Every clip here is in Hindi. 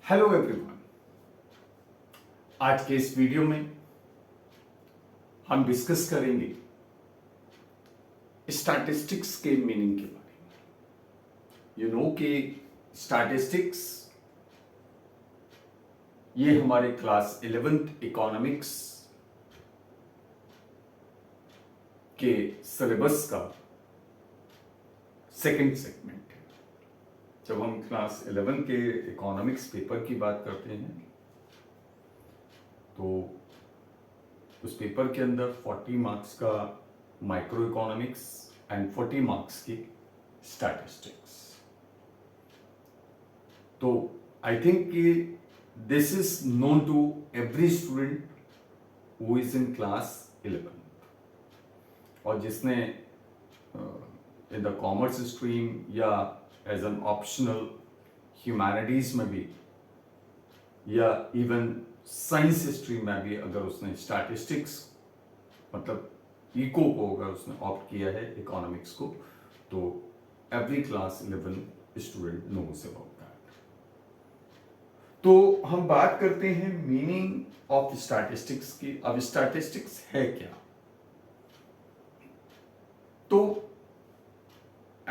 Hello everyone. आज के इस वीडियो में हम डिस्कस करेंगे स्टैटिस्टिक्स के मीनिंग के बारे में। यू नो कि स्टैटिस्टिक्स ये हमारे क्लास 11th इकोनॉमिक्स के सिलेबस का सेकंड सेगमेंट है। जब हम क्लास 11 के इकोनॉमिक्स पेपर की बात करते हैं तो उस पेपर के अंदर 40 मार्क्स का माइक्रो इकोनॉमिक्स एंड 40 मार्क्स की स्टैटिस्टिक्स। तो आई थिंक कि this is known to every student who is in class 11 और जिसने इन द कॉमर्स स्ट्रीम या एज एन ऑप्शनल ह्यूमैनिटीज में भी या इवन साइंस स्ट्रीम में भी अगर उसने स्टैटिस्टिक्स मतलब इको को अगर उसने ऑप्ट किया है इकोनॉमिक्स को, तो every class 11 student knows about that. तो हम बात करते हैं मीनिंग ऑफ स्टैटिस्टिक्स की। अब स्टैटिस्टिक्स है क्या? तो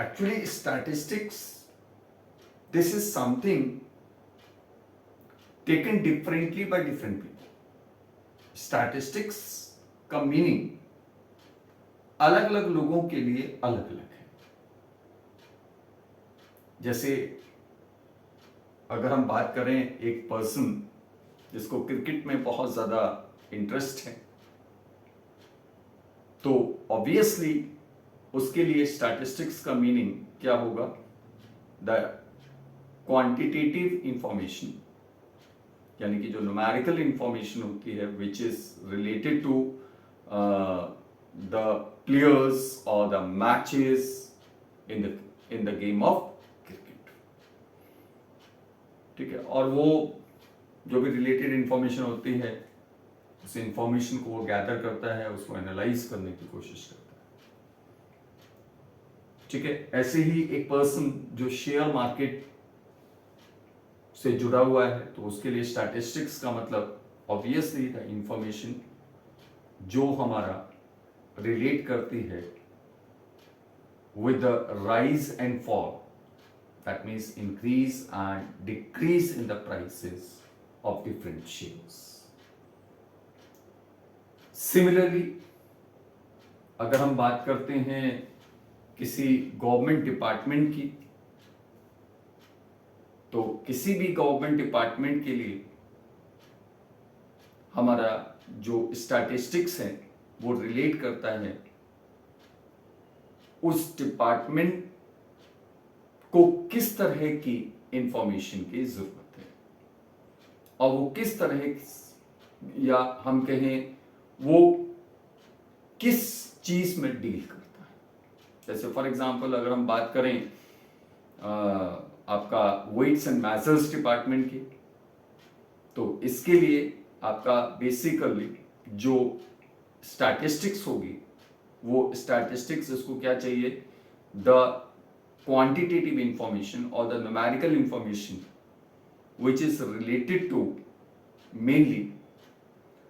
actually statistics, this is something taken differently by different people. Statistics का मीनिंग अलग अलग लोगों के लिए अलग अलग है। जैसे अगर हम बात करें एक पर्सन जिसको क्रिकेट में बहुत ज्यादा इंटरेस्ट है, तो ऑब्वियसली उसके लिए स्टैटिस्टिक्स का मीनिंग क्या होगा? द क्वांटिटेटिव इंफॉर्मेशन, यानी कि जो न्यूमेरिकल इंफॉर्मेशन होती है which is related to the players और the matches in the game of cricket. ठीक है, और वो जो भी रिलेटेड इंफॉर्मेशन होती है उस इंफॉर्मेशन को वो गैदर करता है, उसको एनालाइज करने की कोशिश करता है। ठीक है, ऐसे ही एक पर्सन जो शेयर मार्केट से जुड़ा हुआ है, तो उसके लिए स्टैटिस्टिक्स का मतलब ऑब्वियसली द इंफॉर्मेशन जो हमारा रिलेट करती है with the rise and fall, that means increase and decrease in the prices of different shares. Similarly अगर हम बात करते हैं किसी गवर्नमेंट डिपार्टमेंट की, तो किसी भी गवर्नमेंट डिपार्टमेंट के लिए हमारा जो स्टैटिस्टिक्स है वो रिलेट करता है उस डिपार्टमेंट को किस तरह की इंफॉर्मेशन की जरूरत है और वो किस तरह या हम कहें वो किस चीज में डील करता है। जैसे फॉर एग्जांपल अगर हम बात करें आपका वेट्स एंड मेजर्स डिपार्टमेंट की, तो इसके लिए आपका बेसिकली जो स्टैटिस्टिक्स होगी वो स्टैटिस्टिक्स इसको क्या चाहिए? द क्वांटिटेटिव इंफॉर्मेशन और the numerical information which is related to mainly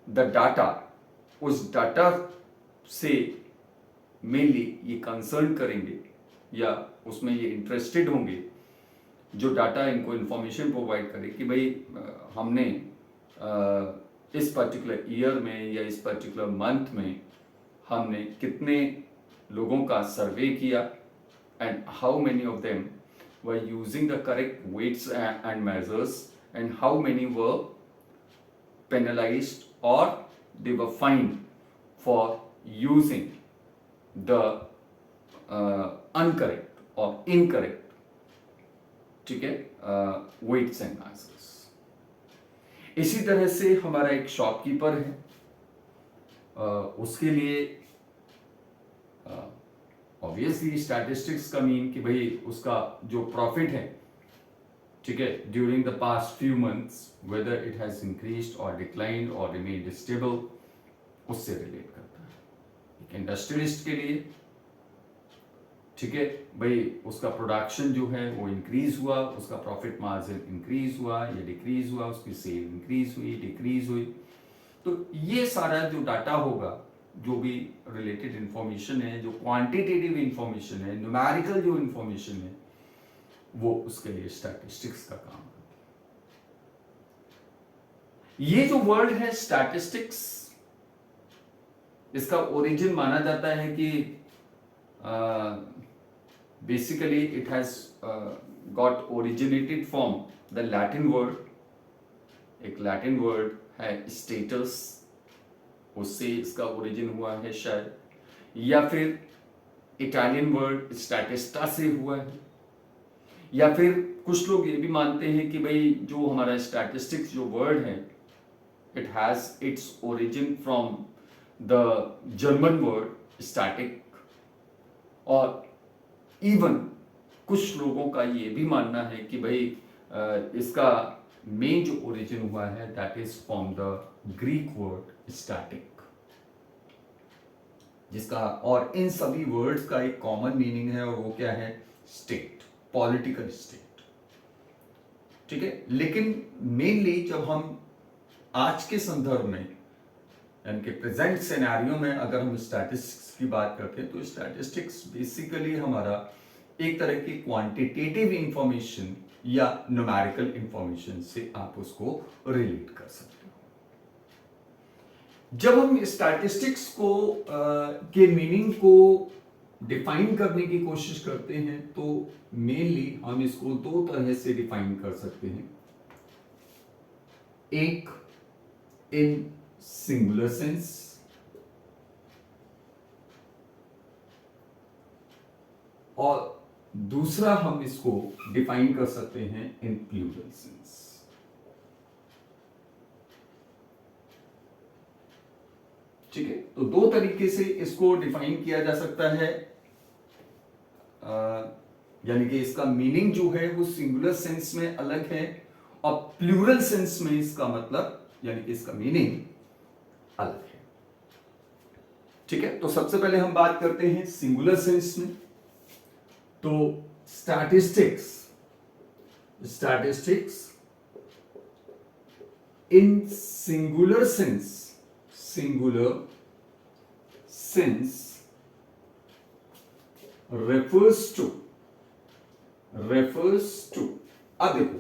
the data. उस डाटा से मेनली ये कंसर्न करेंगे या उसमें ये इंटरेस्टेड होंगे जो डाटा इनको इंफॉर्मेशन प्रोवाइड करे कि भाई हमने इस पर्टिकुलर ईयर में या इस पर्टिकुलर मंथ में हमने कितने लोगों का सर्वे किया and how many of them were using the correct weights and measures and how many were penalised और they were find for using the uncorrect or incorrect, ठीक है, weights and measures। इसी तरह से हमारा एक शॉपकीपर है, उसके लिए ऑब्वियसली स्टैटिस्टिक्स का मीन कि भाई उसका जो प्रॉफिट है, ठीक है, during the past few months whether it has increased और डिक्लाइंड और रिमेन्ड स्टेबल, उससे रिलेट करता है। एक इंडस्ट्रियलिस्ट के लिए ठीक है भाई, उसका प्रोडक्शन जो है वो इंक्रीज हुआ, उसका प्रॉफिट मार्जिन इंक्रीज हुआ या डिक्रीज हुआ, उसकी सेल इंक्रीज हुई डिक्रीज हुई। तो ये सारा जो डाटा होगा, जो भी रिलेटेड इंफॉर्मेशन है, जो क्वांटिटेटिव इंफॉर्मेशन है, न्यूमेरिकल जो इंफॉर्मेशन है, वो उसके लिए स्टैटिस्टिक्स का काम करता है। ये जो वर्ड है स्टैटिस्टिक्स, इसका ओरिजिन माना जाता है कि basically it has got originated from the Latin word, एक लैटिन वर्ड है स्टेटस, उससे इसका ओरिजिन हुआ है शायद, या फिर इटालियन वर्ड स्टैटिस्टा से हुआ है, या फिर कुछ लोग ये भी मानते हैं कि भाई जो हमारा स्टैटिस्टिक्स जो वर्ड है, it has its origin from the German word static. और इवन कुछ लोगों का ये भी मानना है कि भाई इसका मेन जो ओरिजिन हुआ है that is from the Greek word static, जिसका और इन सभी वर्ड्स का एक कॉमन मीनिंग है, और वो क्या है? State, political state. ठीक है, लेकिन मेनली जब हम आज के संदर्भ में यानी कि प्रेजेंट सिनेरियो में अगर हम स्टैटिस्टिक्स की बात करते हैं, तो स्टैटिस्टिक्स बेसिकली हमारा एक तरह की क्वांटिटेटिव इंफॉर्मेशन या न्यूमेरिकल इंफॉर्मेशन से आप उसको रिलेट कर सकते हो। जब हम स्टैटिस्टिक्स को के मीनिंग को डिफाइन करने की कोशिश करते हैं, तो मेनली हम इसको दो तरह से डिफाइन कर सकते हैं। एक इन सिंगुलर सेंस, और दूसरा हम इसको डिफाइन कर सकते हैं इन प्लूरल सेंस। ठीक है, तो दो तरीके से इसको डिफाइन किया जा सकता है, यानी कि इसका मीनिंग जो है वो सिंगुलर सेंस में अलग है, और प्लूरल सेंस में इसका मतलब यानी कि इसका मीनिंग अलग है। ठीक है, तो सबसे पहले हम बात करते हैं सिंगुलर सेंस में। तो statistics in singular sense refers to अब देखो,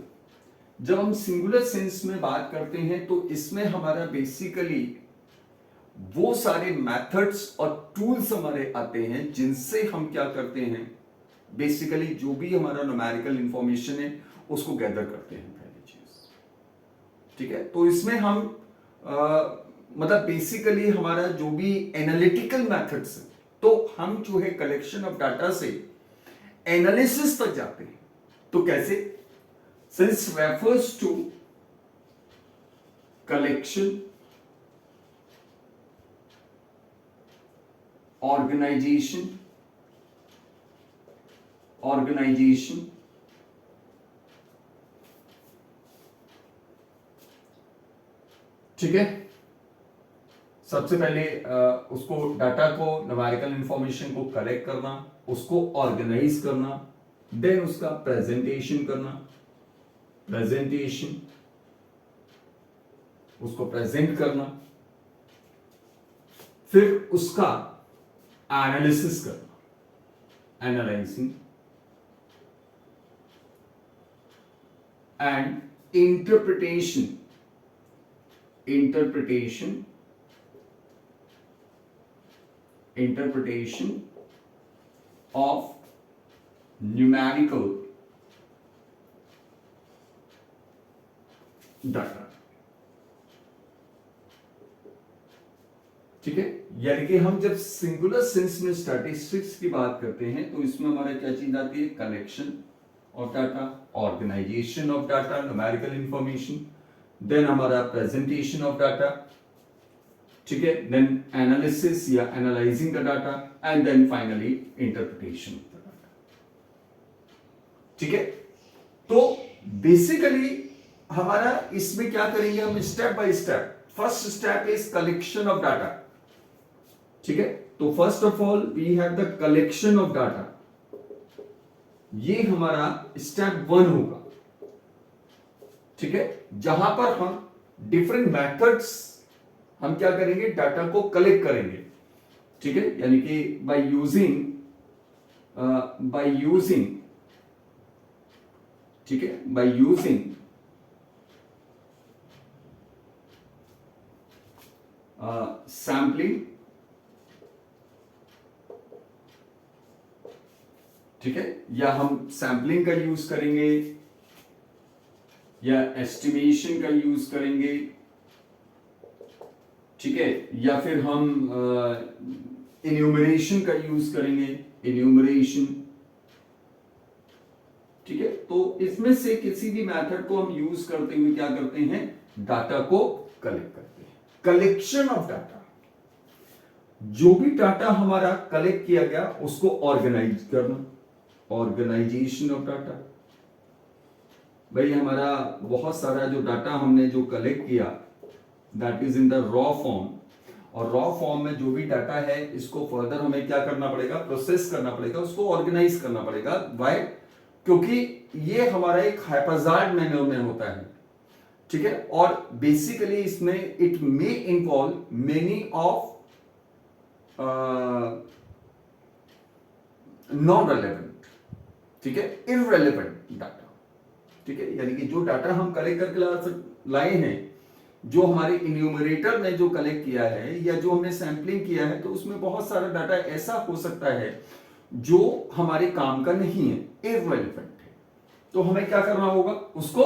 जब हम सिंगुलर सेंस में बात करते हैं तो इसमें हमारा बेसिकली वो सारे मेथड्स और टूल्स हमारे आते हैं जिनसे हम क्या करते हैं, बेसिकली जो भी हमारा न्यूमेरिकल इंफॉर्मेशन है उसको गैदर करते हैं, पहली चीज। ठीक है, तो इसमें हम मतलब बेसिकली हमारा जो भी एनालिटिकल मेथड्स है, तो हम जो है कलेक्शन ऑफ डाटा से एनालिसिस तक जाते हैं। तो कैसे? Since refers to collection, organisation, ठीक है। सबसे पहले उसको डाटा को, न्यूमेरिकल इंफॉर्मेशन को कलेक्ट करना, उसको ऑर्गेनाइज करना, देन उसका प्रेजेंटेशन करना, उसको प्रेजेंट करना, फिर उसका एनालिसिस करना, analysing, and interpretation of numerical data। ठीक है, यानी कि हम जब सिंगुलर सेंस में स्टैटिस्टिक्स की बात करते हैं तो इसमें हमारा क्या चीज आती है? Collection of data, organisation of data, numerical information, then हमारा प्रेजेंटेशन ऑफ डाटा, ठीक है, देन एनालिसिस या analysing the data, and then finally interpretation of the data. ठीक है, तो बेसिकली हमारा इसमें क्या करेंगे हम? Step by step. First step is collection of data. ठीक है, तो first of all we have the collection of data. ये हमारा स्टेप 1 होगा, ठीक है, जहां पर हम डिफरेंट मेथड्स हम क्या करेंगे, डाटा को कलेक्ट करेंगे, ठीक है, यानी कि बाय यूजिंग ठीक है, बाय यूजिंग सैम्पलिंग, ठीक है, या हम सैम्पलिंग का यूज करेंगे या एस्टिमेशन का यूज करेंगे, ठीक है, या फिर हम इन्यूमरेशन का यूज करेंगे, इन्यूमरेशन, ठीक है। तो इसमें से किसी भी मेथड को हम यूज करते हुए क्या करते हैं, डाटा को कलेक्ट करते हैं। कलेक्शन ऑफ डाटा, जो भी डाटा हमारा कलेक्ट किया गया उसको ऑर्गेनाइज करना, ऑर्गेनाइजेशन ऑफ डाटा। भाई हमारा बहुत सारा जो डाटा हमने जो कलेक्ट किया that is in the raw form, और रॉ फॉर्म में जो भी डाटा है इसको फर्दर हमें क्या करना पड़ेगा, प्रोसेस करना पड़ेगा, उसको ऑर्गेनाइज करना पड़ेगा। व्हाई? क्योंकि ये हमारा एक हाइपरजार्ड मैनर में होता है, ठीक है, और बेसिकली इसमें it may involve many of non relevant, ठीक है, इररेलेवेंट डाटा, ठीक है, यानी कि जो डाटा हम कलेक्ट करके लाए हैं, जो हमारे इन्यूमरेटर ने जो कलेक्ट किया है या जो हमने सैंपलिंग किया है, तो उसमें बहुत सारा डाटा ऐसा हो सकता है जो हमारे काम का नहीं है, इररेलेवेंट है, तो हमें क्या करना होगा, उसको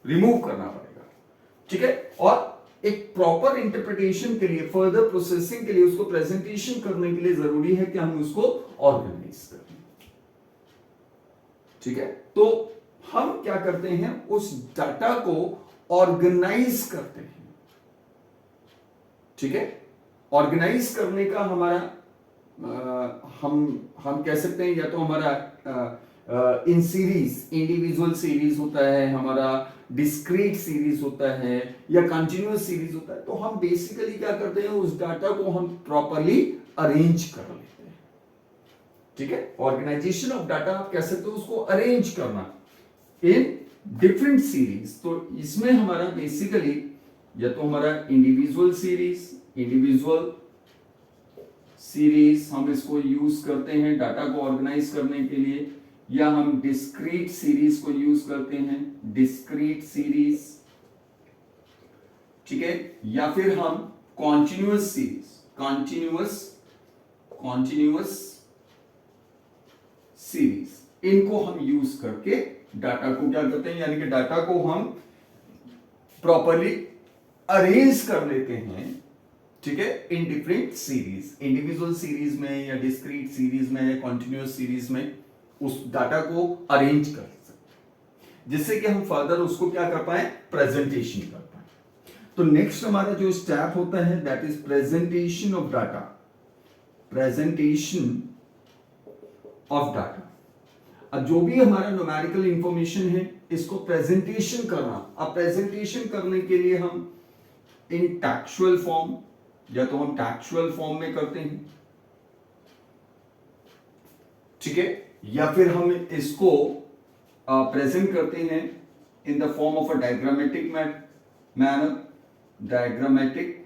रिमूव करना पड़ेगा, ठीक है। और एक प्रॉपर इंटरप्रिटेशन के लिए, फर्दर प्रोसेसिंग के लिए, उसको प्रेजेंटेशन करने के लिए जरूरी है कि हम उसको ऑर्गेनाइज करें, ठीक है। तो हम क्या करते हैं, उस डाटा को ऑर्गेनाइज करते हैं, ठीक है। ऑर्गेनाइज करने का हमारा हम कह सकते हैं, या तो हमारा इन सीरीज, इंडिविजुअल सीरीज होता है, हमारा डिस्क्रीट सीरीज होता है, या कंटिन्यूअस सीरीज होता है। तो हम बेसिकली क्या करते हैं, उस डाटा को हम प्रॉपरली अरेंज कर लेते हैं, ठीक है। ऑर्गेनाइजेशन ऑफ डाटा आप कह सकते हो, उसको अरेंज करना इन डिफरेंट सीरीज। तो इसमें हमारा बेसिकली या तो हमारा इंडिविजुअल सीरीज हम इसको यूज करते हैं डाटा को ऑर्गेनाइज करने के लिए, या हम डिस्क्रीट सीरीज को यूज करते हैं, डिस्क्रीट सीरीज, ठीक है, या फिर हम कॉन्टिन्यूअस सीरीज, इनको हम यूज करके डाटा को क्या करते हैं, यानी कि डाटा को हम प्रॉपरली अरेंज कर लेते हैं, ठीक है, in different series, individual series में या डिस्क्रीट सीरीज में या कॉन्टिन्यूअस सीरीज में उस डाटा को अरेंज कर सकते हैं, जिससे कि हम फर्दर उसको क्या कर पाए, प्रेजेंटेशन कर पाए। तो नेक्स्ट हमारा जो स्टेप होता है that is presentation of data, presentation of data. अब जो भी हमारा न्यूमेरिकल इंफॉर्मेशन है इसको प्रेजेंटेशन करना। अब प्रेजेंटेशन करने के लिए हम इन टेक्सुअल फॉर्म, या तो हम टेक्सुअल फॉर्म में करते हैं, ठीक है, या फिर हम इसको प्रेजेंट करते हैं in the form of a diagrammatic manner, diagrammatic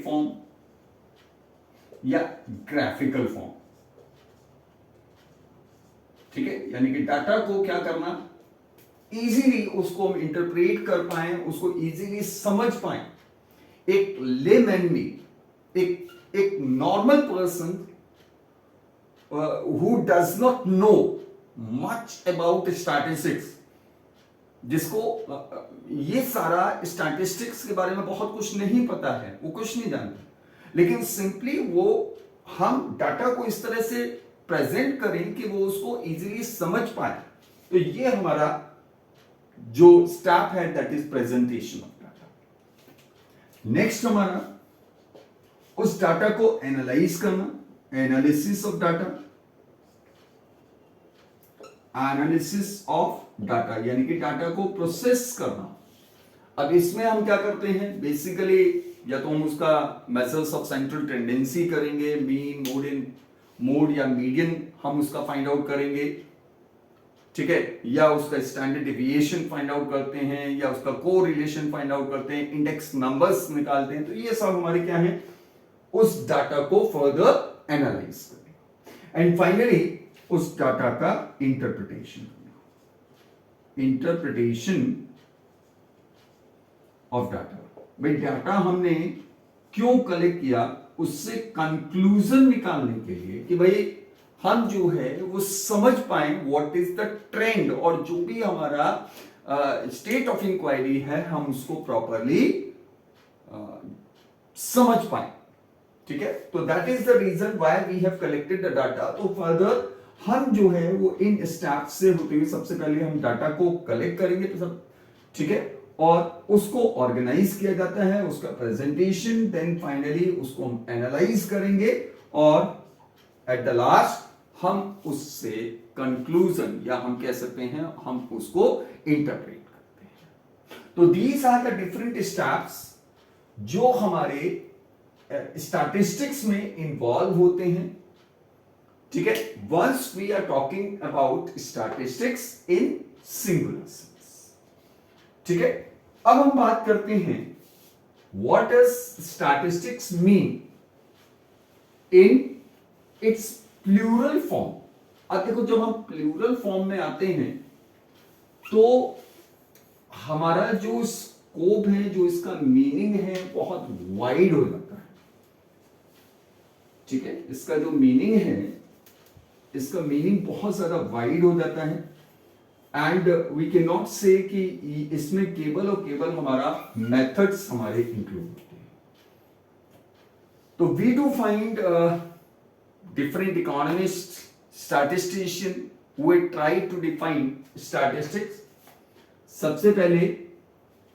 form या ग्राफिकल फॉर्म, ठीक है, यानी कि डाटा को क्या करना, इजीली उसको हम इंटरप्रेट कर पाए, उसको इजीली समझ पाए। एक लेमैन में, एक normal person who does not know much about statistics, जिसको ये सारा स्टैटिस्टिक्स के बारे में बहुत कुछ नहीं पता है, वो कुछ नहीं जानता, लेकिन सिंपली वो हम डाटा को इस तरह से प्रेजेंट करें कि वो उसको इजीली समझ पाए। तो ये हमारा जो स्टेप है that is presentation of data. Next हमारा उस डाटा को एनालाइज करना, analysis of data, analysis of data यानी कि डाटा को प्रोसेस करना। अब इसमें हम क्या करते हैं, बेसिकली या तो हम उसका मेजर्स ऑफ सेंट्रल टेंडेंसी करेंगे, मीन, मोड या मीडियन हम उसका फाइंड आउट करेंगे, ठीक है, या उसका स्टैंडर्ड डेविएशन फाइंड आउट करते हैं, या उसका कोरिलेशन फाइंड आउट करते हैं, इंडेक्स नंबर्स निकालते हैं। तो ये सब हमारे क्या है, उस डाटा को फर्दर एनालाइज करें एंड फाइनली उस डाटा का इंटरप्रिटेशन ऑफ डाटा। भाई डाटा हमने क्यों कलेक्ट किया, उससे कंक्लूजन निकालने के लिए कि भाई हम जो है वो समझ पाए व्हाट इज द ट्रेंड, और जो भी हमारा स्टेट ऑफ इंक्वायरी है हम उसको प्रॉपरली समझ पाए, ठीक है। तो that is the reason why we have collected the data. तो फर्दर हम जो है वो इन स्टेप्स से होते हुए सबसे पहले हम डाटा को कलेक्ट करेंगे, तो सब ठीक है, और उसको ऑर्गेनाइज किया जाता है, उसका प्रेजेंटेशन, देन फाइनली उसको हम एनालाइज करेंगे और एट द लास्ट हम उससे कंक्लूजन या हम कह सकते हैं हम उसको इंटरप्रेट करते हैं। तो these are the different steps जो हमारे स्टैटिस्टिक्स में इन्वॉल्व होते हैं, ठीक है। Once we are talking about statistics in singular sense, ठीक है। अब हम बात करते हैं what does statistics mean in its plural form. अब देखो जब हम प्लूरल फॉर्म में आते हैं तो हमारा जो स्कोप है, जो इसका मीनिंग है, बहुत वाइड हो जाता है, ठीक है। इसका जो मीनिंग है, इसका मीनिंग बहुत ज्यादा वाइड हो जाता है एंड वी कैन नॉट से कि इसमें केवल और केवल हमारा मेथड्स हमारे इंक्लूड होते हैं। तो we do find different economists, statistician who try to define statistics। सबसे पहले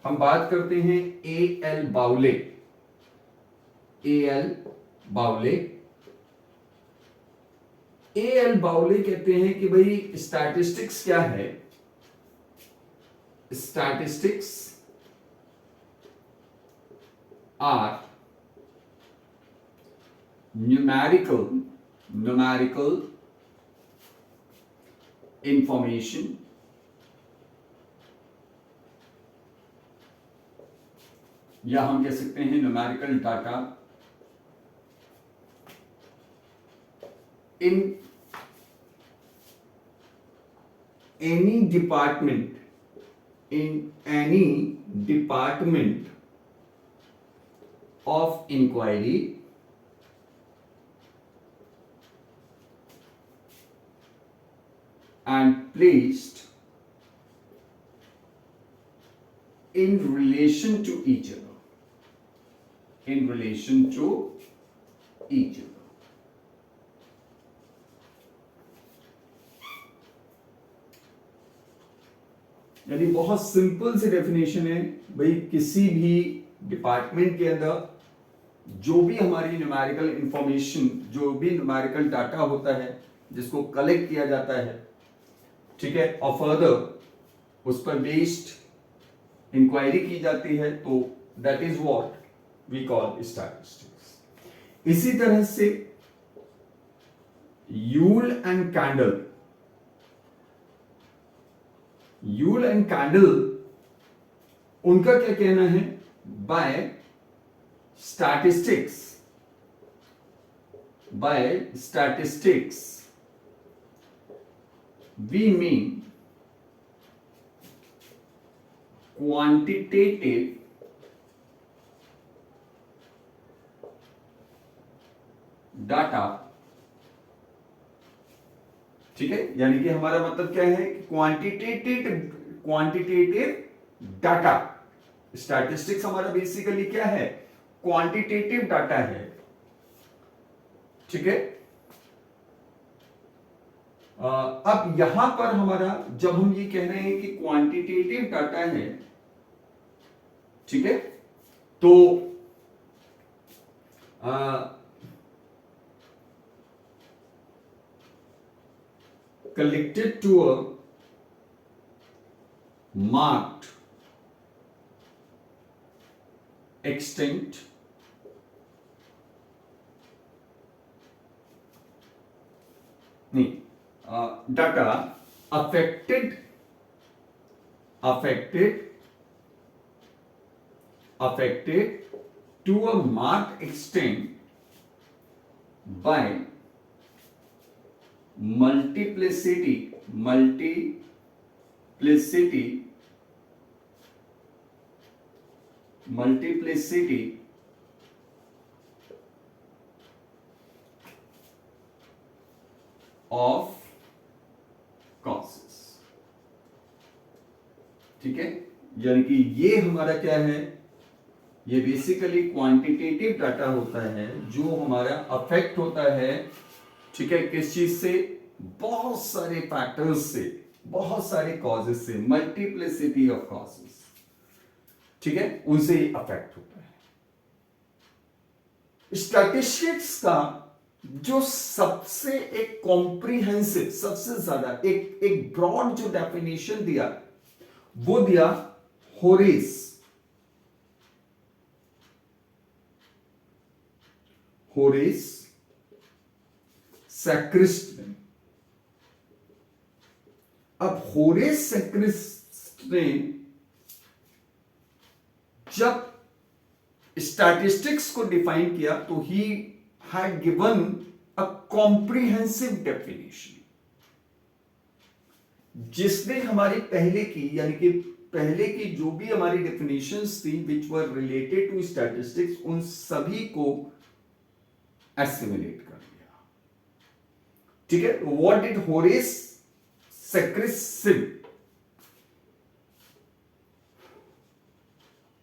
हम बात करते हैं A.L. बाउले। A.L. बाउले A.L. बाउले कहते हैं कि भाई स्टैटिस्टिक्स क्या है। स्टैटिस्टिक्स आर numerical information या हम कह सकते हैं numerical data in any department of inquiry and placed in relation to each other, यानी बहुत सिंपल सी डेफिनेशन है भाई, किसी भी डिपार्टमेंट के अंदर जो भी हमारी न्यूमेरिकल इंफॉर्मेशन, जो भी न्यूमेरिकल डाटा होता है जिसको कलेक्ट किया जाता है, ठीक है, और फर्दर उस पर बेस्ड इंक्वायरी की जाती है, तो that is what we call statistics. इसी तरह से यूल एंड कैंडल उनका क्या कहना है, by statistics we mean quantitative data, ठीक है। यानी कि हमारा मतलब क्या है, क्वांटिटेटिव डाटा। स्टैटिस्टिक्स हमारा बेसिकली क्या है, क्वांटिटेटिव डाटा है, ठीक है। अब यहां पर हमारा जब हम ये कह रहे हैं कि क्वांटिटेटिव डाटा है, ठीक है, तो collected to a marked extent नहीं, data affected to a marked extent by multiplicity of causes। ठीक है, यानी कि ये हमारा क्या है, ये बेसिकली क्वांटिटेटिव डाटा होता है जो हमारा अफेक्ट होता है, ठीक है, किस चीज से, बहुत सारे फैक्टर्स से, बहुत सारे कॉजेस से, मल्टीप्लिसिटी ऑफ कॉजेस, ठीक है, उनसे अफेक्ट होता है। स्टैटिस्टिक्स का जो सबसे एक कॉम्प्रिहेंसिव, सबसे ज्यादा एक ब्रॉड जो डेफिनेशन दिया, वो दिया होरेस सैक्रिस्ट ने। अब होरेस सैक्रिस्ट ने जब स्टैटिस्टिक्स को डिफाइन किया तो he had given a comprehensive definition, जिसने हमारी पहले की, यानी कि पहले की जो भी हमारी डेफिनेशंस थी विच वर रिलेटेड टू स्टैटिस्टिक्स, उन सभी को एसिमिलेट कर दिया। ठीक है, व्हाट डिड होरेस सैक्रिस्ट से?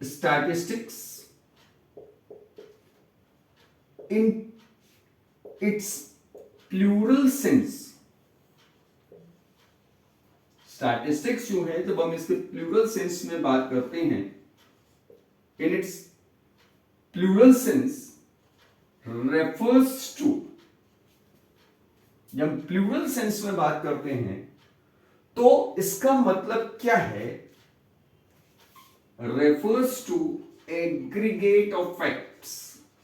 Statistics in its plural sense, statistics जो है जब हम इसके प्लूरल सेंस में बात करते हैं, in its plural sense refers to, जब प्लूरल सेंस में बात करते हैं तो इसका मतलब क्या है, refers to aggregate of facts,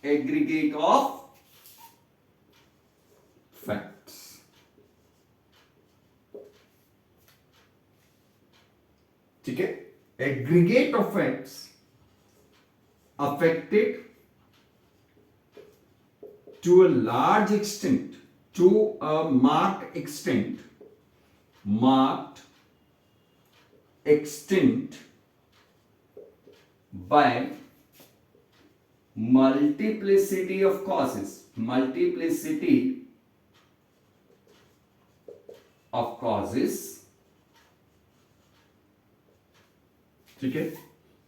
aggregate of facts। ठीक है, aggregate of facts affected to a large extent, to a marked extent by multiplicity of causes, ठीक है,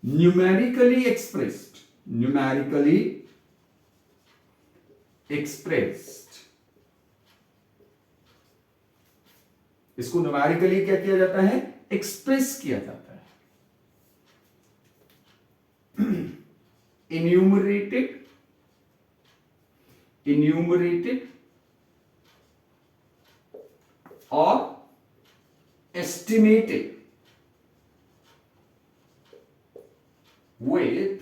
numerically expressed, इसको न्यूमेरिकली क्या किया जाता है, एक्सप्रेस किया जाता है। enumerated or estimated with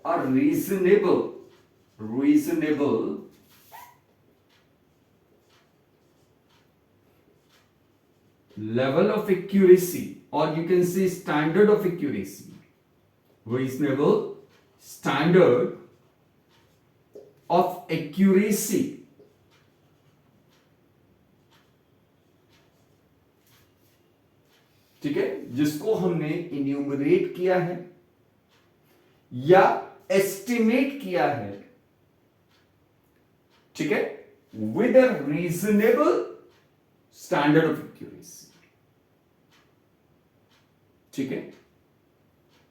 a reasonable level of accuracy, or you can say standard of accuracy, reasonable standard of accuracy, ठीक है, जिसको हमने इन्यूमरेट किया है या एस्टिमेट किया है, ठीक है, with a reasonable standard of accuracy. ठीक है,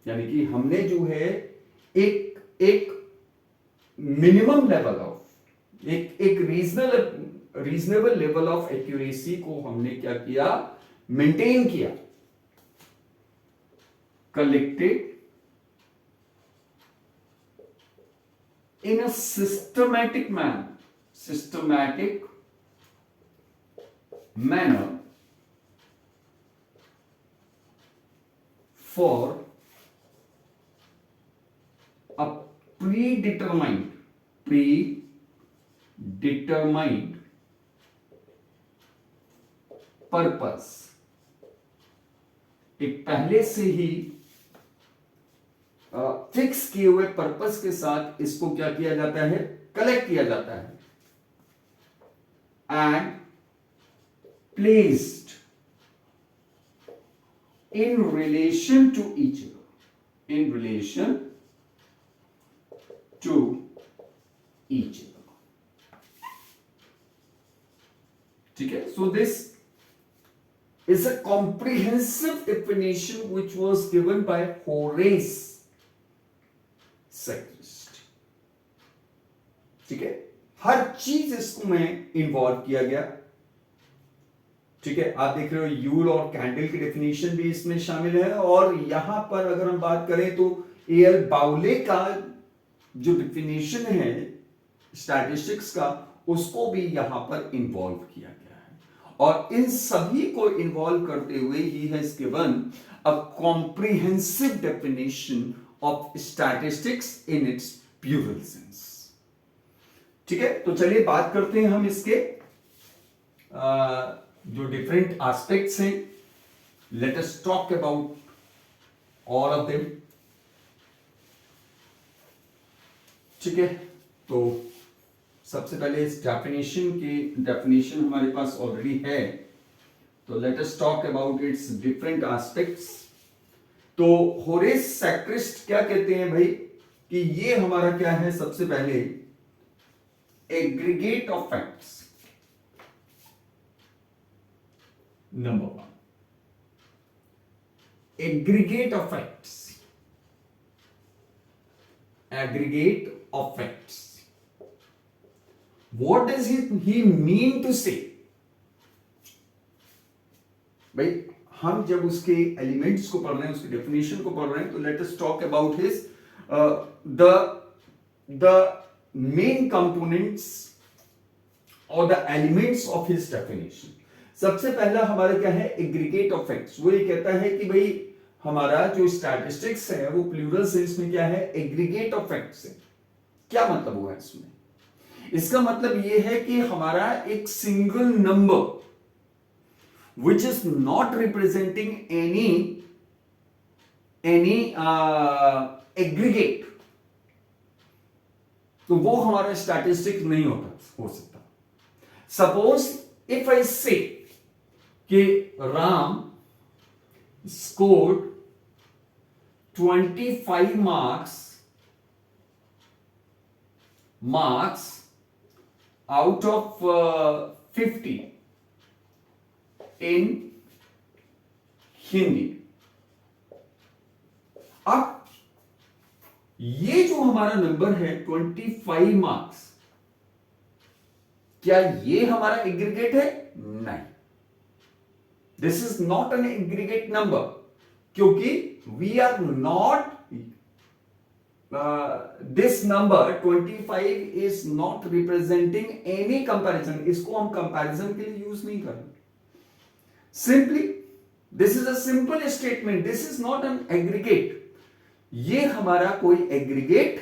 यानी कि हमने जो है एक मिनिमम लेवल ऑफ, एक रीजनेबल लेवल ऑफ एक्यूरेसी को हमने क्या किया, मेंटेन किया, collected in a systematic manner for a predetermined determined purpose, एक पहले से ही फिक्स किए हुए पर्पस के साथ इसको क्या किया जाता है, कलेक्ट किया जाता है, and placed in relation to each other, in relation to each other. ठीक है, so this is a comprehensive definition which was given by Horace Sackrest। ठीक है, हर चीज इसको में इन्वॉल्व किया गया। ठीक है, आप देख रहे हो यूल और कैंडल की डेफिनेशन भी इसमें शामिल है, और यहां पर अगर हम बात करें तो एल बाउले का जो डेफिनेशन है स्टैटिस्टिक्स का, उसको भी यहां पर इन्वॉल्व किया गया। और इन सभी को इन्वॉल्व करते हुए he has given a comprehensive definition of statistics in its plural sense. ठीक है, तो चलिए बात करते हैं हम इसके जो डिफरेंट एस्पेक्ट्स हैं। Late us talk about all of them. ठीक है, तो सबसे पहले इस डेफिनेशन हमारे पास ऑलरेडी है, तो let us talk about it's different aspects. तो होरेस सैक्रिस्ट क्या कहते हैं भाई, कि ये हमारा क्या है, सबसे पहले aggregate of facts, number one, aggregate of facts, aggregate of facts. What does he mean to say? भाई हम जब उसके एलिमेंट्स को पढ़ रहे हैं, उसकी डेफिनेशन को पढ़ रहे हैं, तो let us talk about his the main components और the elements of his definition. सबसे पहला हमारा क्या है, एग्रीगेट ऑफ फैक्ट्स। वो ये कहता है कि भाई हमारा जो स्टैटिस्टिक्स है वो प्लूरल सेंस में क्या है, एग्रीगेट ऑफ फैक्ट्स है। क्या मतलब हुआ इसमें? इसका मतलब यह है कि हमारा एक single number which is not representing any aggregate, तो वो हमारा स्टैटिस्टिक नहीं हो सकता। सपोज इफ आई से कि Ram scored 25 marks out of 50 in Hindi. अब ये जो हमारा नंबर है 25 मार्क्स, क्या ये हमारा एग्रीगेट है? नहीं, this is not an aggregate number, क्योंकि we are not this number 25 is not representing any comparison। इसको हम कंपैरिजन के लिए यूज नहीं कर रहे। Simply this is a simple statement, this is not an aggregate. ये हमारा कोई एग्रीगेट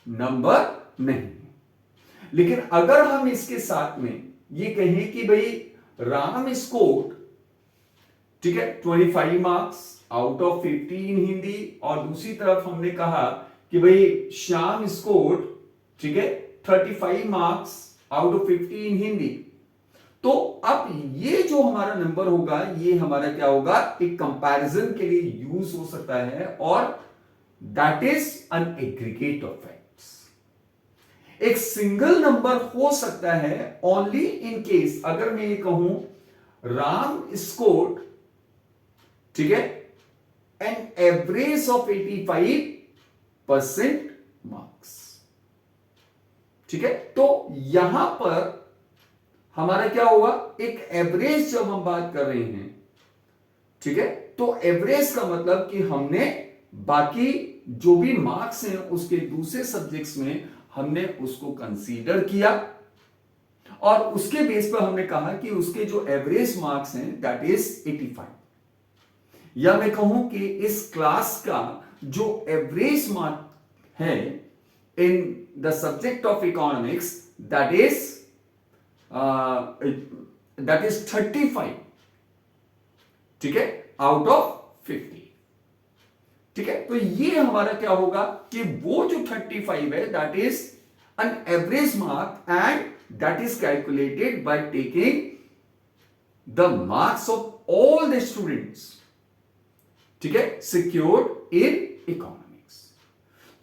नंबर नहीं। लेकिन अगर हम इसके साथ में ये कहें कि भाई राम स्कोर्ड, ठीक है, 25 मार्क्स आउट ऑफ 50 इन हिंदी, और दूसरी तरफ हमने कहा कि भाई श्याम स्कोर्ड, ठीक है, 35 मार्क्स आउट ऑफ 50 इन हिंदी, तो अब ये जो हमारा नंबर होगा ये हमारा क्या होगा, एक कंपैरिजन के लिए यूज हो सकता है, और that is an aggregate of facts. एक सिंगल नंबर हो सकता है ओनली इन केस अगर मैं ये कहूं राम स्कोर्ड, ठीक है, एन एवरेज ऑफ 85% मार्क्स। ठीक है, तो यहां पर हमारा क्या होगा, एक एवरेज जब हम बात कर रहे हैं, ठीक है, तो एवरेज का मतलब कि हमने बाकी जो भी मार्क्स हैं उसके दूसरे सब्जेक्ट्स में हमने उसको कंसीडर किया, और उसके बेस पर हमने कहा कि उसके जो एवरेज मार्क्स हैं दैट इज 85। या मैं कहूं कि इस क्लास का जो एवरेज मार्क है in the subject of economics that is 35, ठीक है, आउट ऑफ 50, ठीक है। तो ये हमारा क्या होगा कि वो जो 35 है that is an average mark and that is calculated by taking the marks of all the students, ठीक है, सिक्योर्ड इन इकोनॉमिक्स।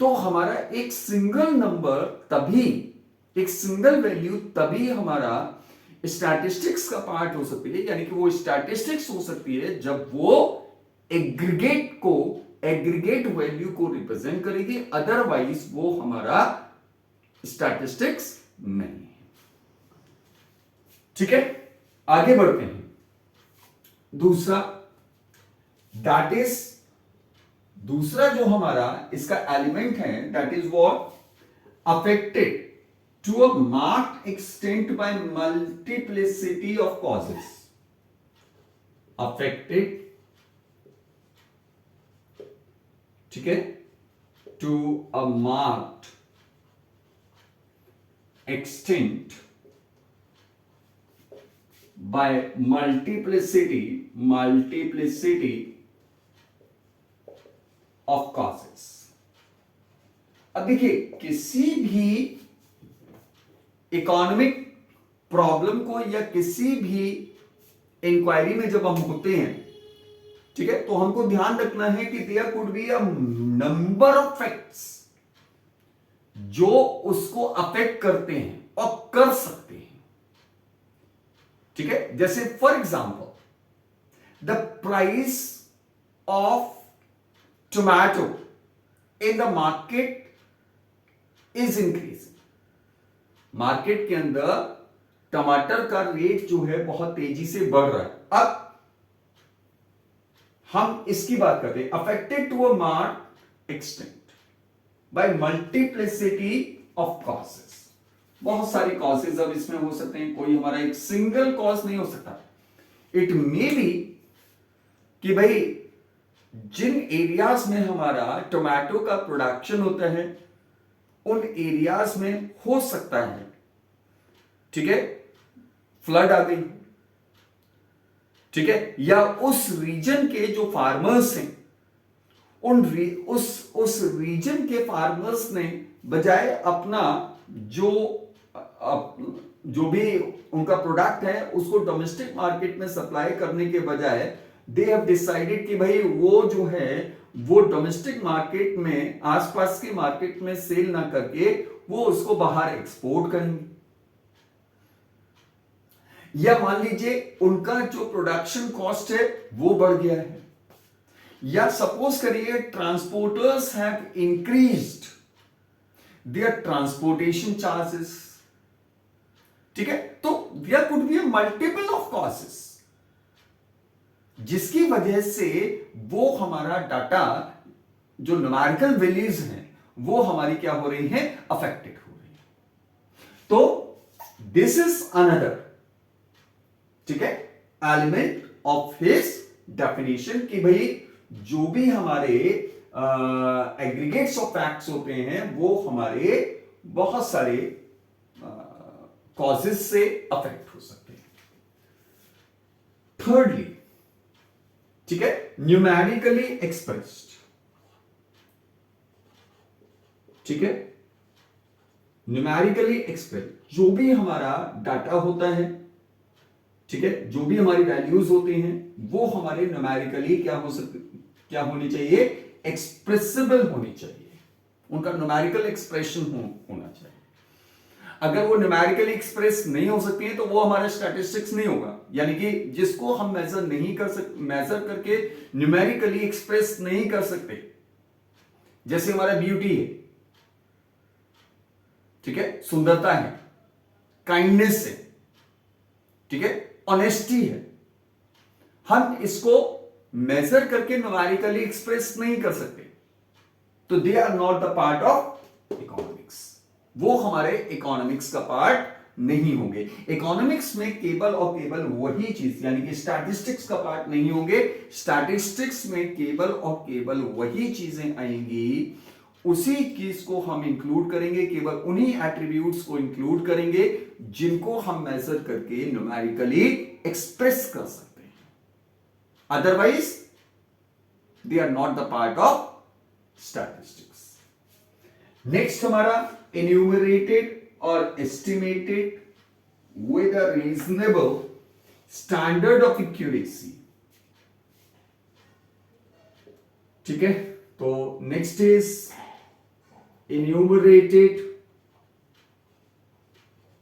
तो हमारा एक सिंगल नंबर तभी, एक सिंगल वैल्यू तभी हमारा स्टैटिस्टिक्स का पार्ट हो सकती है, यानी कि वो स्टैटिस्टिक्स हो सकती है जब वो एग्रीगेट वैल्यू को रिप्रेजेंट करेगी, अदरवाइज वो हमारा स्टैटिस्टिक्स नहीं है, ठीक है। आगे बढ़ते हैं। दूसरा, दैट इज, दूसरा जो हमारा इसका एलिमेंट है that is what, affected to a marked extent by multiplicity of causes, affected, ठीक है, to a marked extent by multiplicity of causes। अब देखिए, किसी भी इकोनॉमिक प्रॉब्लम को या किसी भी इंक्वायरी में जब हम होते हैं, ठीक है, तो हमको ध्यान रखना है कि there could be a number of facts जो उसको अफेक्ट करते हैं और कर सकते हैं, ठीक है। जैसे for example the price of tomato in the market is increasing. Market के अंदर टमाटर का रेट जो है बहुत तेजी से बढ़ रहा है। अब हम इसकी बात करते हैं, affected to a marked extent by multiplicity of causes. बहुत सारी कॉजेज अब इसमें हो सकते हैं, कोई हमारा एक सिंगल कॉज नहीं हो सकता। इट मे बी कि भाई जिन एरियाज में हमारा टोमेटो का प्रोडक्शन होता है उन एरियाज में हो सकता है, ठीक है, फ्लड आ गई, ठीक है, या उस रीजन के जो फार्मर्स हैं उस रीजन के फार्मर्स ने बजाय अपना जो भी उनका प्रोडक्ट है उसको डोमेस्टिक मार्केट में सप्लाई करने के बजाय दे हैव डिसाइडेड कि भाई वो जो है वो डोमेस्टिक मार्केट में, आसपास के मार्केट में सेल ना करके वो उसको बाहर एक्सपोर्ट करेंगे। या मान लीजिए उनका जो प्रोडक्शन कॉस्ट है वो बढ़ गया है, या सपोज करिए transporters have increased their transportation charges, ठीक है। तो there could be a multiple of causes जिसकी वजह से वो हमारा डाटा जो न्यूमेरिकल वैल्यूज हैं वो हमारी क्या हो रही है, अफेक्टेड हो रही है। तो दिस इज अनदर, ठीक है, एलिमेंट ऑफ हिज डेफिनेशन कि भाई जो भी हमारे एग्रीगेट्स ऑफ फैक्ट्स होते हैं वो हमारे बहुत सारे कॉजेस से अफेक्ट हो सकते हैं। थर्डली, ठीक है, न्यूमेरिकली एक्सप्रेस्ड, ठीक है, न्यूमेरिकली एक्सप्रेस्ड जो भी हमारा डाटा होता है, ठीक है, जो भी हमारी वैल्यूज होती हैं वो हमारे न्यूमेरिकली क्या होनी चाहिए, एक्सप्रेसिबल होनी चाहिए, उनका न्यूमेरिकल एक्सप्रेशन होना चाहिए। अगर वो न्यूमेरिकली एक्सप्रेस नहीं हो सकती है तो वो हमारा स्टैटिस्टिक्स नहीं होगा, यानी कि जिसको हम मेजर करके न्यूमेरिकली एक्सप्रेस नहीं कर सकते, जैसे हमारा ब्यूटी है, ठीक है, सुंदरता है, काइंडनेस है, ठीक है, ऑनेस्टी है, हम इसको मेजर करके न्यूमेरिकली एक्सप्रेस नहीं कर सकते, तो they are not the part of economics, वो हमारे इकोनॉमिक्स का पार्ट नहीं होंगे। इकोनॉमिक्स में केवल और केवल वही चीज, यानी कि स्टैटिस्टिक्स का पार्ट नहीं होंगे। स्टैटिस्टिक्स में केवल और केवल वही चीजें आएंगी उसी चीज को हम इंक्लूड करेंगे, केवल उन्हीं एट्रीब्यूट्स को इंक्लूड करेंगे जिनको हम मेजर करके न्यूमेरिकली एक्सप्रेस कर सकते हैं। Otherwise they are not the part of statistics. Next हमारा एन्यूमरेटेड और estimated with a reasonable standard of accuracy। ठीक है, तो नेक्स्ट इज enumerated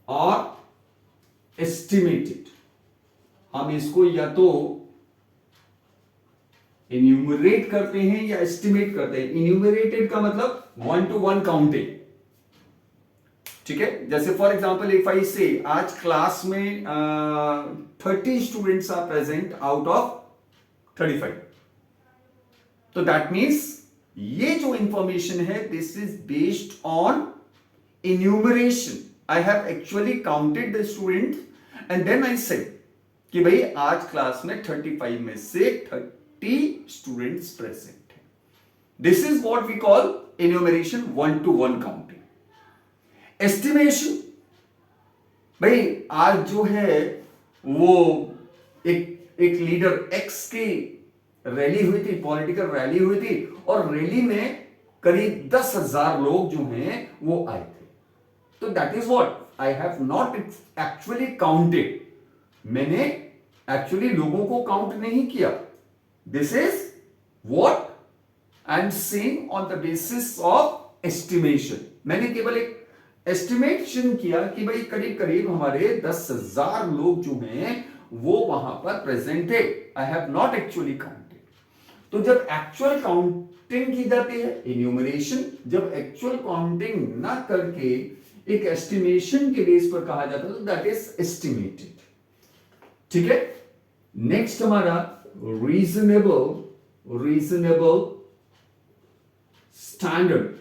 और estimated। हम इसको या तो enumerate करते हैं या estimate करते हैं। enumerated का मतलब 1 to 1 काउंटिंग, ठीक है। जैसे फॉर एग्जाम्पल इफ आई से आज क्लास में 30 students are present out of 35, तो दैट मीन्स ये जो इंफॉर्मेशन है this is based on enumeration. I have actually counted the student and then I say कि भाई आज क्लास में 35 में से 30 स्टूडेंट्स प्रेजेंट है। This is what we call enumeration, 1 to 1 counting. Estimation, भाई आज जो है वो एक लीडर एक्स की रैली हुई थी, पॉलिटिकल रैली हुई थी, और रैली में करीब 10,000 लोग जो हैं वो आए थे। तो that is what I have not actually counted, मैंने एक्चुअली लोगों को काउंट नहीं किया। This is what I am saying on the basis of estimation. मैंने केवल एक एस्टिमेशन किया कि भाई करीब करीब हमारे 10,000 लोग जो हैं वो वहां पर प्रेजेंट है। I have not actually counted. तो जब एक्चुअल काउंटिंग की जाती है इन्यूमरेशन, जब एक्चुअल काउंटिंग ना करके एक एस्टिमेशन के बेस पर कहा जाता है तो दैट इज एस्टिमेटेड। ठीक है, नेक्स्ट हमारा रीजनेबल स्टैंडर्ड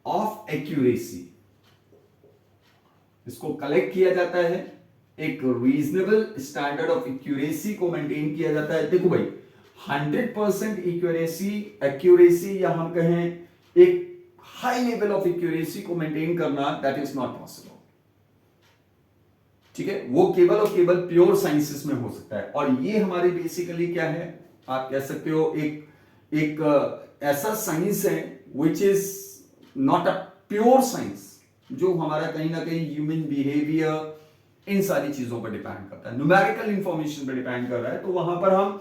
ऑफ एक्यूरेसी। इसको कलेक्ट किया जाता है, एक रीजनेबल स्टैंडर्ड ऑफ एक्यूरेसी को मेंटेन किया जाता है। देखो भाई 100% एक्यूरेसी या हम कहें एक हाई लेवल ऑफ एक्यूरेसी को मेंटेन करना दैट इज नॉट पॉसिबल। ठीक है, वो केवल और केवल प्योर साइंसेस में हो सकता है। और ये हमारे बेसिकली क्या है, आप कह सकते हो एक ऐसा साइंस है which is not a pure science, जो हमारा कहीं ना कहीं ह्यूमन बिहेवियर इन सारी चीजों पर डिपेंड करता है, न्यूमेरिकल इंफॉर्मेशन पर डिपेंड कर रहा है। तो वहां पर हम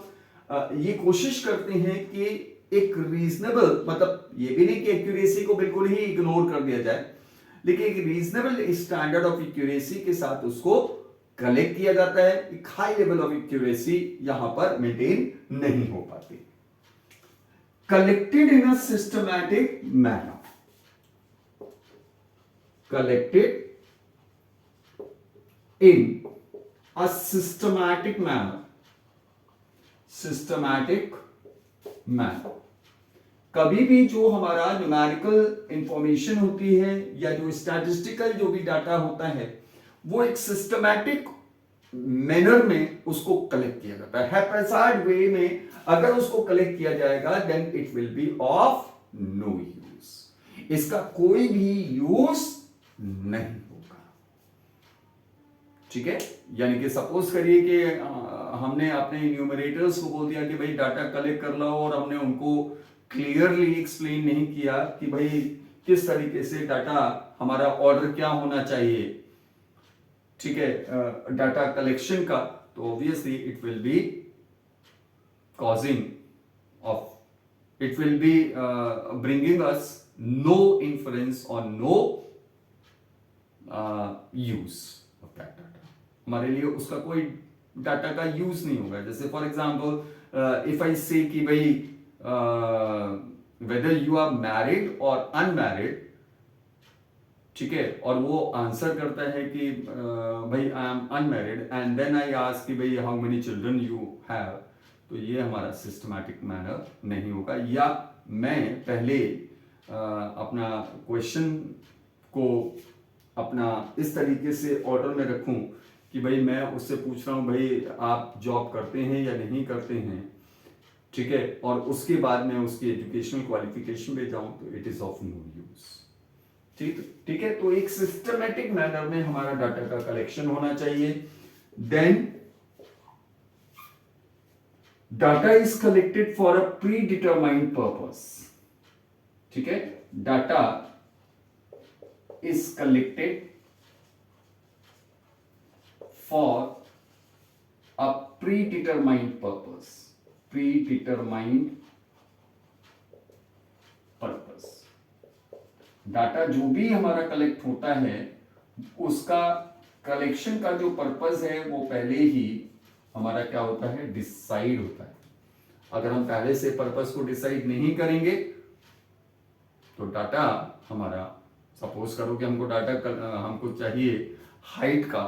ये कोशिश करते हैं कि एक रीजनेबल, मतलब ये भी नहीं कि एक्यूरेसी को बिल्कुल ही इग्नोर कर दिया जाए, लेकिन एक रीजनेबल स्टैंडर्ड ऑफ एक्यूरेसी के साथ उसको कलेक्ट किया जाता है। एक हाई लेवल ऑफ एक्यूरेसी यहां पर मेंटेन नहीं हो पाती। Collected in a systematic manner, collected in a systematic manner। कभी भी जो हमारा न्यूमेरिकल इंफॉर्मेशन होती है या जो स्टैटिस्टिकल जो भी डाटा होता है वो एक सिस्टमैटिक मैनर में उसको कलेक्ट किया जाता है। हैप्पैज़ार्ड वे में अगर उसको कलेक्ट किया जाएगा then it will be of no use, इसका कोई भी यूज नहीं होगा। ठीक है, यानी कि सपोज करिए कि हमने अपने न्यूमरेटर्स को बोल दिया कि भाई डाटा कलेक्ट कर लो, और हमने उनको क्लियरली एक्सप्लेन नहीं किया कि भाई किस तरीके से डाटा हमारा ऑर्डर क्या होना चाहिए, ठीक है, डाटा कलेक्शन का, तो obviously it will be it will be bringing us no influence और no use of that data. हमारे लिए उसका कोई डाटा का यूज नहीं होगा। जैसे for example if I say कि भाई वेदर यू आर मैरिड और अनमैरिड, ठीक है, और वो आंसर करता है कि भाई I am unmarried, and then I ask कि भाई how many children you have, तो ये हमारा सिस्टमैटिक मैनर नहीं होगा। या मैं पहले अपना क्वेश्चन को अपना इस तरीके से ऑर्डर में रखूं कि भाई मैं उससे पूछ रहा हूं भाई आप जॉब करते हैं या नहीं करते हैं, ठीक है, और उसके बाद में उसकी एजुकेशनल क्वालिफिकेशन पे जाऊं तो it is of no use. ठीक है, तो एक सिस्टमेटिक मैनर में हमारा डाटा का कलेक्शन होना चाहिए। Then data is collected for a predetermined purpose. ठीक है, data is collected for a predetermined purpose, predetermined purpose. Data जो भी हमारा कलेक्ट होता है उसका कलेक्शन का जो पर्पस है वो पहले ही हमारा क्या होता है, डिसाइड होता है। अगर हम पहले से पर्पस को डिसाइड नहीं करेंगे तो डाटा हमारा, सपोज करो कि हमको चाहिए हाइट का,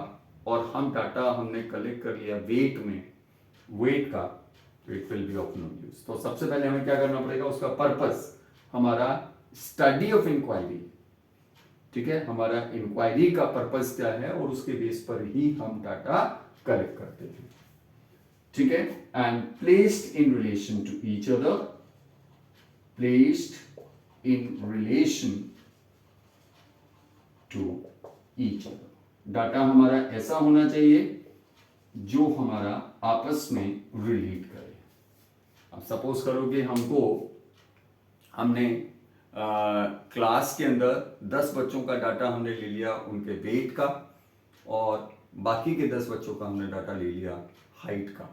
और हम डाटा हमने कलेक्ट कर लिया वेट का, तो it will be of no use. तो सबसे पहले हमें क्या करना पड़ेगा, उसका पर्पस, हमारा स्टडी ऑफ इंक्वायरी। ठीक है, हमारा इंक्वायरी का पर्पस क्या है और उसके बेस पर ही हम डाटा कलेक्ट करते हैं। ठीक है, and placed in relation to each other, placed in relation to each other. Data हमारा ऐसा होना चाहिए जो हमारा आपस में रिलेट करे। अब सपोज करो कि हमने क्लास के अंदर 10 बच्चों का डाटा हमने ले लिया उनके वेट का, और बाकी के 10 बच्चों का हमने डाटा ले लिया हाइट का,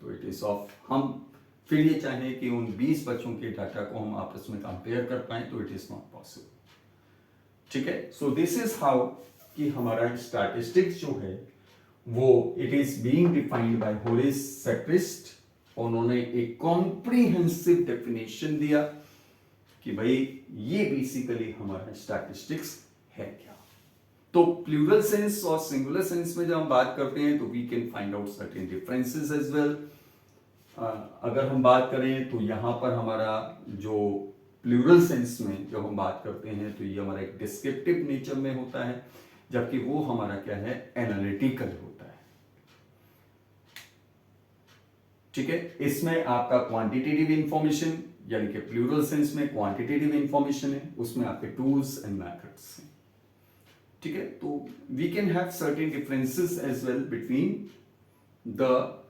तो इट इज ऑफ, हम फिर ये चाहें कि उन 20 बच्चों के डाटा को हम आपस में कंपेयर कर पाए तो इट इज नॉट पॉसिबल। ठीक है, सो दिस इज हाउ कि हमारा स्टैटिस्टिक्स जो है वो it is being defined by Horace Secrist. उन्होंने एक कॉम्प्रिहेंसिव डेफिनेशन दिया कि भाई ये बेसिकली हमारा स्टैटिस्टिक्स है क्या। तो प्लूरल सेंस और सिंगुलर सेंस में जब हम बात करते हैं तो we can find out certain differences as well. अगर हम बात करें तो यहाँ पर हमारा जो प्लूरल सेंस में जब हम बात करते हैं तो ये हमारा एक डिस्क्रिप्टिव नेचर में होता है, जबकि वो हमारा क्या है, एनालिटिकल होता है। ठीक है, इसमें आपका क्वांटिटेटिव इंफॉर्मेशन, यानी कि प्लूरल सेंस में क्वांटिटेटिव इंफॉर्मेशन है, उसमें आपके टूल्स एंड मेथड्स हैं। ठीक है, तो we can have certain differences as well between the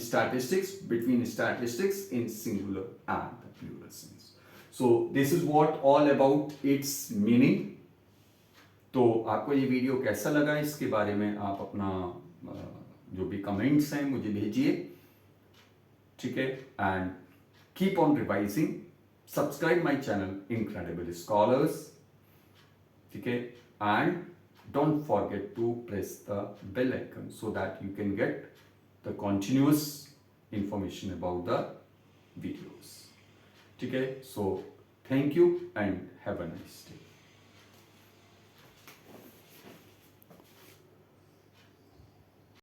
statistics, between statistics in singular and the plural sense. So this is what all about its meaning. तो आपको ये वीडियो कैसा लगा, इसके बारे में आप अपना जो भी कमेंट्स हैं मुझे भेजिए। ठीक है, and keep on revising, subscribe my channel incredible scholars. ठीक है, and don't forget to press the bell icon so that you can get the continuous information about the videos. ठीक है, so thank you and have a nice day.